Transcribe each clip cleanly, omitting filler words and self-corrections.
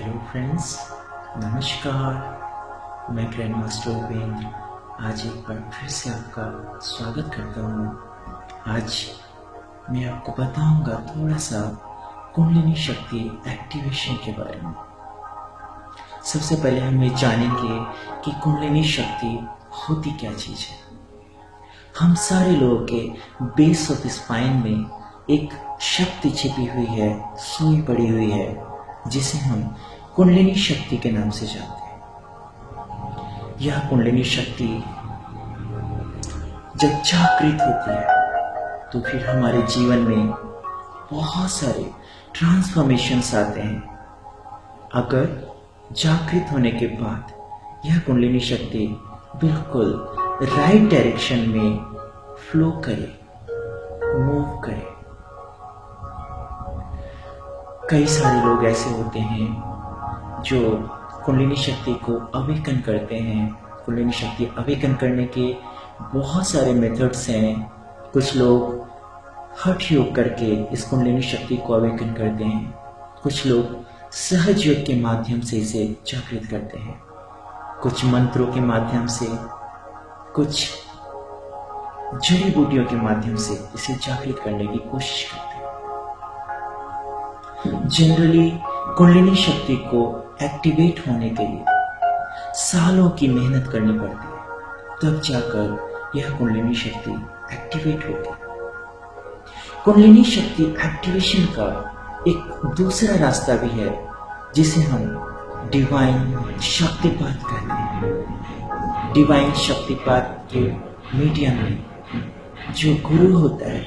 Hello friends, नमस्कार। मैं grand master Upendra आज एक बार फिर से आपका स्वागत करता हूँ। आज मैं आपको बताऊंगा थोड़ा सा कुंडलिनी शक्ति एक्टिवेशन के बारे में। सबसे पहले हम ये जानेंगे कि कुंडलिनी शक्ति होती क्या चीज़ है। हम सारे लोगों के बेस ऑफ स्पाइन में एक शक्ति छिपी हुई है, सोई पड़ी हुई है, जिसे हम कुंडलिनी शक्ति के नाम से जानते हैं। यह कुंडलिनी शक्ति जब जागृत होती है तो फिर हमारे जीवन में बहुत सारे ट्रांसफॉर्मेशंस आते हैं। अगर जागृत होने के बाद यह कुंडलिनी शक्ति बिल्कुल राइट डायरेक्शन में फ्लो करे, मूव करे। कई सारे लोग ऐसे होते हैं जो कुंडलिनी शक्ति को अवेकन करते हैं। कुंडलिनी शक्ति अवेकन करने के बहुत सारे मेथड्स हैं। कुछ लोग हठ योग करके इस कुंडलिनी शक्ति को अवेकन करते हैं। कुछ लोग सहज योग के माध्यम से इसे जागृत करते हैं। कुछ मंत्रों के माध्यम से, कुछ जड़ी बूटियों के माध्यम से इसे जागृत करने की कोशिश करते हैं। जनरली कुंडलिनी शक्ति को एक्टिवेट होने के लिए सालों की मेहनत करनी पड़ती है, तब जाकर यह कुंडलिनी शक्ति एक्टिवेट होती है। कुंडलिनी शक्ति एक्टिवेशन का एक दूसरा रास्ता भी है, जिसे हम डिवाइन शक्तिपात कहते हैं। डिवाइन शक्तिपात के मीडियम में जो गुरु होता है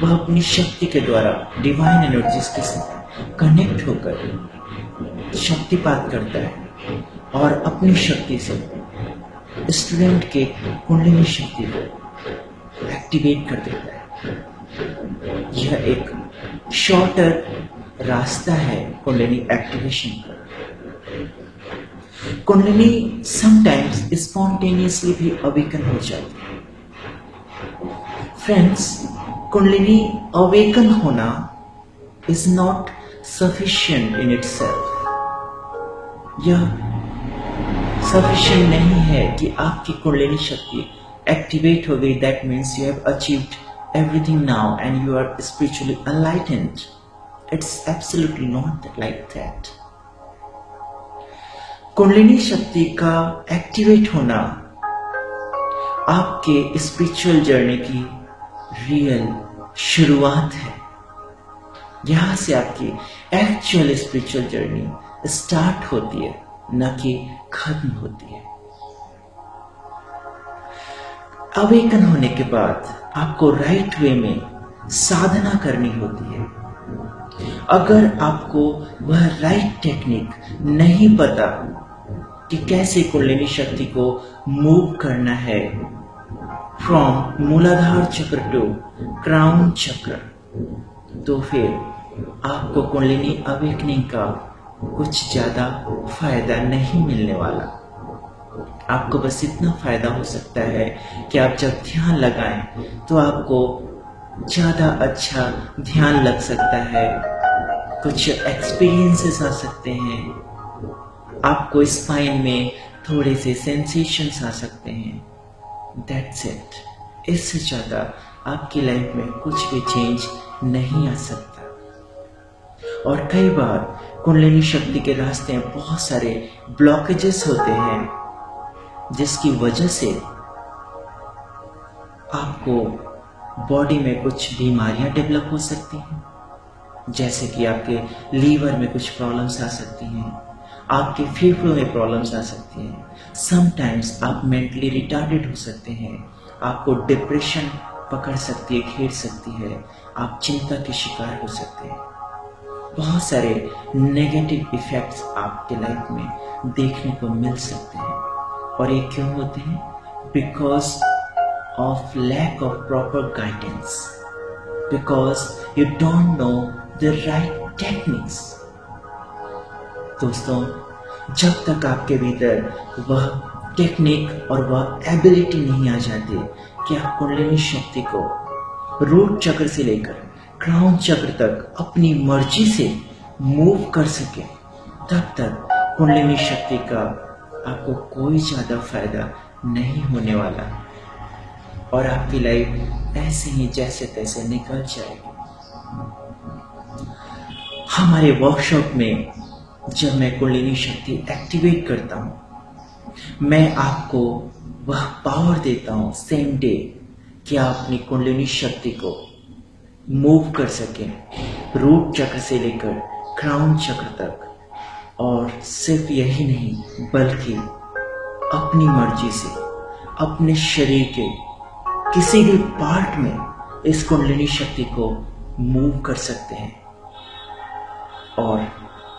वह अपनी शक्ति के द्वारा डिवाइन एनर्जीज के साथ कनेक्ट होकर शक्तिपात करता है और अपनी शक्ति से स्टूडेंट के कुंडलिनी शक्ति को एक्टिवेट कर देता है। यह एक शॉर्टर रास्ता है कुंडलिनी एक्टिवेशन का। कुंडलिनी समटाइम्स स्पॉन्टेनियसली भी अवेकन हो जाती है। फ्रेंड्स, कुंडलिनी अवेकन होना is not sufficient in itself. यह sufficient नहीं है कि आपकी कुंडलिनी शक्ति एक्टिवेट हो गई। That means you have achieved everything now and you are spiritually enlightened. It's absolutely not like that. Kundalini शक्ति का एक्टिवेट होना आपके स्पिरिचुअल जर्नी की रियल शुरुआत है। यहां से आपकी एक्चुअल स्पिरिचुअल जर्नी स्टार्ट होती है, न कि खत्म होती है। अवेकन होने के बाद आपको राइट वे में साधना करनी होती है। अगर आपको वह राइट टेक्निक नहीं पता कि कैसे कुंडलिनी शक्ति को मूव करना है फ्रॉम मूलाधार चक्र टू क्राउन चक्र, तो फिर आपको कुंडलिनी अवेकनिंग का कुछ ज्यादा फायदा नहीं मिलने वाला। आपको बस इतना फायदा हो सकता है कि आप जब ध्यान लगाएं तो आपको ज्यादा अच्छा ध्यान लग सकता है, कुछ एक्सपीरियंसेस आ सकते हैं, आपको स्पाइन में थोड़े से सेंसेशंस आ सकते हैं। That's it. इससे ज्यादा आपकी लाइफ में कुछ भी चेंज नहीं आ सकता। और कई बार कुंडलिनी शक्ति के रास्ते में बहुत सारे ब्लॉकेजेस होते हैं, जिसकी वजह से आपको बॉडी में कुछ बीमारियां डेवलप हो सकती हैं। जैसे कि आपके लीवर में कुछ प्रॉब्लम्स आ सकती हैं, आपके फेफड़ों में प्रॉब्लम्स आ सकती हैं। समटाइम्स आप मेंटली रिटार्डेड हो सकते हैं, आपको डिप्रेशन पकड़ सकती है, घेर सकती है, आप चिंता के शिकार हो सकते हैं। बहुत सारे नेगेटिव इफेक्ट्स आपके लाइफ में देखने को मिल सकते हैं। और ये क्यों होते हैं? Because of lack of proper guidance, because you don't know the right techniques. दोस्तों, जब तक आपके भीतर वह टेक्निक और वह एबिलिटी नहीं आ जाती कि आप कुंडलिनी शक्ति को रूट चक्र से लेकर क्राउन चक्र तक अपनी मर्जी से मूव कर सके, तब तक कुंडलिनी शक्ति का आपको कोई ज्यादा फायदा नहीं होने वाला और आपकी लाइफ ऐसे ही जैसे तैसे निकल जाएगी। हमारे वर्कशॉप में जब मैं कुंडलिनी शक्ति एक्टिवेट करता हूं, मैं आपको वह पावर देता हूं सेम डे कि आप अपनी कुंडलिनी शक्ति को मूव कर सकें, रूट चक्र से लेकर क्राउन चक्र तक। और सिर्फ यही नहीं बल्कि अपनी मर्जी से अपने शरीर के किसी भी पार्ट में इस कुंडलिनी शक्ति को मूव कर सकते हैं और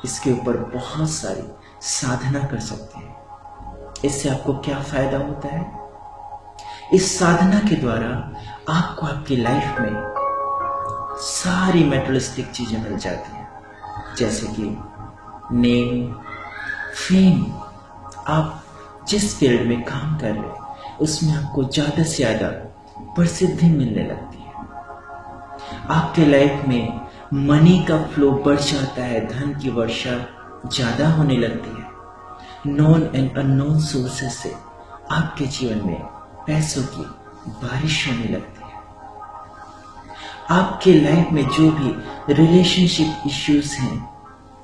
इसके ऊपर बहुत सारी साधना कर सकते हैं। इससे आपको क्या फायदा होता है? इस साधना के द्वारा आपको आपकी लाइफ में सारी मेटेरियलिस्टिक चीजें मिल जाती हैं, जैसे कि नेम, फेम। आप जिस फील्ड में काम कर रहे हैं उसमें आपको ज्यादा से ज्यादा प्रसिद्धि मिलने लगती है। आपके लाइफ में मनी का फ्लो बढ़ जाता है, धन की वर्षा ज्यादा होने लगती है। नोन एंड अननोन सोर्सेस से आपके जीवन में पैसों की बारिश होने लगती है। आपके लाइफ में जो भी रिलेशनशिप इश्यूज हैं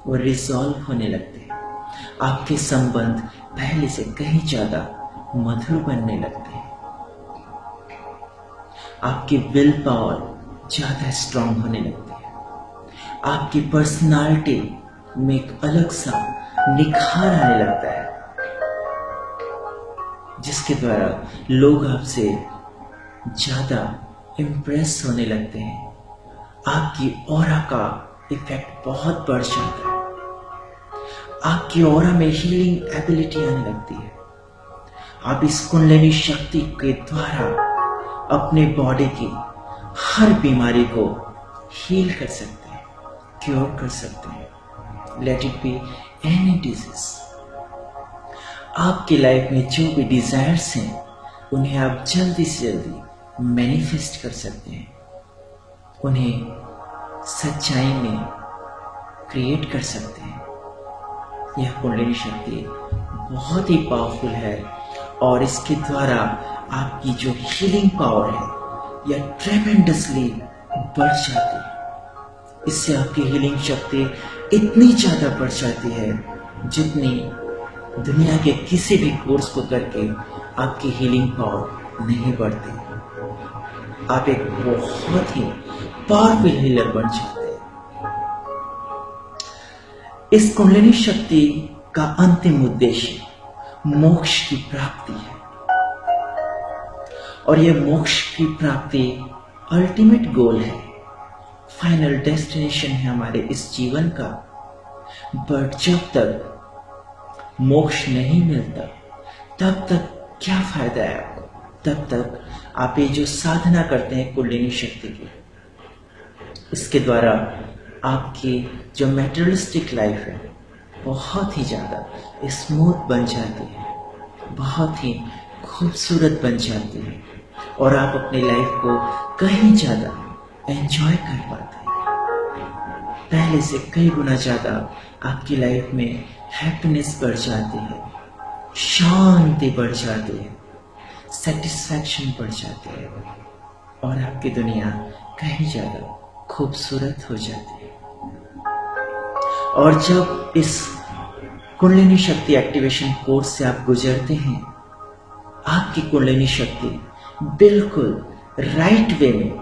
वो रिजॉल्व होने लगते हैं। आपके संबंध पहले से कहीं ज्यादा मधुर बनने लगते हैं। आपकी विल पावर ज्यादा स्ट्रांग होने लगती है। आपकी पर्सनालिटी में एक अलग सा निखार आने लगता है, जिसके द्वारा लोग आपसे ज्यादा इंप्रेस होने लगते हैं। आपकी ऑरा का इफेक्ट बहुत बढ़ जाता है। आपकी ऑरा में हीलिंग एबिलिटी आने लगती है। आप इस कुंडलिनी शक्ति के द्वारा अपने बॉडी की हर बीमारी को हील कर सकते हैं, क्योर कर सकते हैं। Let it be any disease. आपकी लाइफ में जो भी डिजायर्स हैं उन्हें आप जल्दी से जल्दी मैनिफेस्ट कर सकते हैं, उन्हें सच्चाई में क्रिएट कर सकते हैं। यह कुंडलिनी शक्ति बहुत ही पावरफुल है और इसके द्वारा आपकी जो हीलिंग पावर है यह ट्रेमेंडसली बढ़ जाती है। इससे आपकी हीलिंग शक्ति इतनी ज्यादा बढ़ जाती है जितनी दुनिया के किसी भी कोर्स को करके आपकी हीलिंग पावर नहीं बढ़ती। आप एक बहुत ही पावरफुल हीलर बन जाते हैं। इस कुंडलिनी शक्ति का अंतिम उद्देश्य मोक्ष की प्राप्ति है और यह मोक्ष की प्राप्ति अल्टीमेट गोल है, फाइनल डेस्टिनेशन है हमारे इस जीवन का। बट जब तक मोक्ष नहीं मिलता तब तक क्या फायदा है आपको? तब तक आप ये जो साधना करते हैं कुंडलिनी शक्ति की, इसके द्वारा आपकी जो मेटेरियलिस्टिक लाइफ है बहुत ही ज्यादा स्मूथ बन जाती है, बहुत ही खूबसूरत बन जाती है और आप अपनी लाइफ को कहीं ज्यादा एंजॉय कर पाते हैं। पहले से कई गुना ज्यादा आपकी लाइफ में हैप्पीनेस बढ़ जाती है, शांति बढ़ जाती है, सेटिस्फैक्शन बढ़ जाती है और आपकी दुनिया कहीं ज्यादा खूबसूरत हो जाती है। और जब इस कुंडलिनी शक्ति एक्टिवेशन कोर्स से आप गुजरते हैं, आपकी कुंडलिनी शक्ति बिल्कुल राइट वे में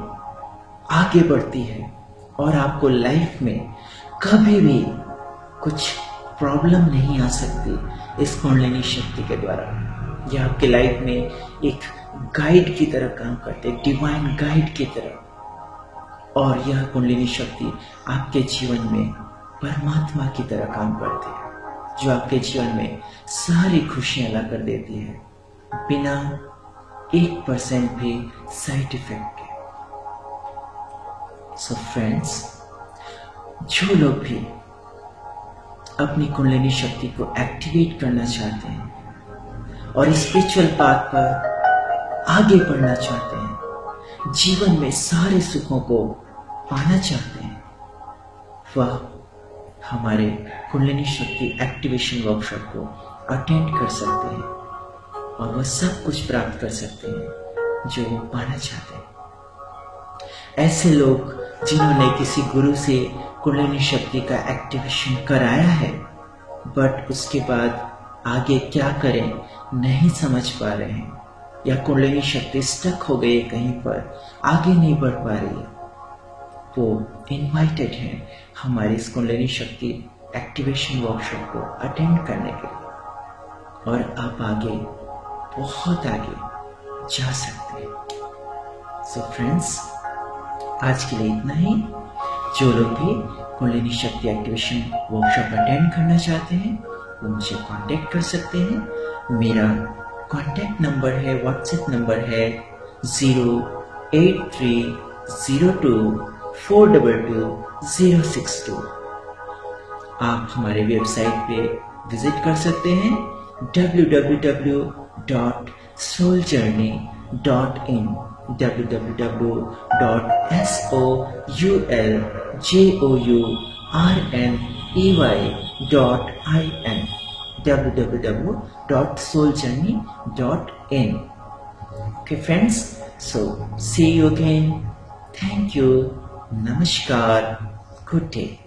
आगे बढ़ती है और आपको लाइफ में कभी भी कुछ प्रॉब्लम नहीं आ सकती इस कुंडलिनी शक्ति के द्वारा। यह आपके लाइफ में एक गाइड की तरह काम करते हैं, डिवाइन गाइड की तरह। और यह कुंडलिनी शक्ति आपके जीवन में परमात्मा की तरह काम करती है, जो आपके जीवन में सारी खुशियां ला कर देती है बिना 1% भी साइड इफेक्ट के। सो फ्रेंड्स, जो लोग भी अपनी कुंडलिनी शक्ति को एक्टिवेट करना चाहते हैं और स्पिरिचुअल पाथ पर आगे बढ़ना चाहते हैं, जीवन में सारे सुखों को पाना चाहते हैं, वह हमारे कुंडलिनी शक्ति एक्टिवेशन वर्कशॉप को अटेंड कर सकते हैं और वह सब कुछ प्राप्त कर सकते हैं जो वो पाना चाहते हैं। ऐसे लोग जिन्होंने किसी गुरु से कुंडलिनी शक्ति का एक्टिवेशन कराया है बट उसके बाद आगे क्या करें नहीं समझ पा रहे हैं, या कुंडलिनी शक्ति स्टक हो गई कहीं पर, आगे नहीं बढ़ पा रही है, वो इनवाइटेड हैं हमारी इस कुंडलिनी शक्ति एक्टिवेशन वर्कशॉप को अटेंड करने के लिए और आप आगे, बहुत आगे जा सकते हैं। सो फ्रेंड्स, आज के लिए इतना ही। जो लोग भी कुंडलिनी शक्ति एक्टिवेशन वर्कशॉप अटेंड करना चाहते हैं वो मुझे कांटेक्ट कर सकते हैं। मेरा कांटेक्ट नंबर है, व्हाट्सएप नंबर है 08302422062। आप हमारे वेबसाइट पे विजिट कर सकते हैं www.souljourney.in www.souljourney.in www.souljourney.in. Okay friends, so see you again. Thank you. Namaskar. Good day.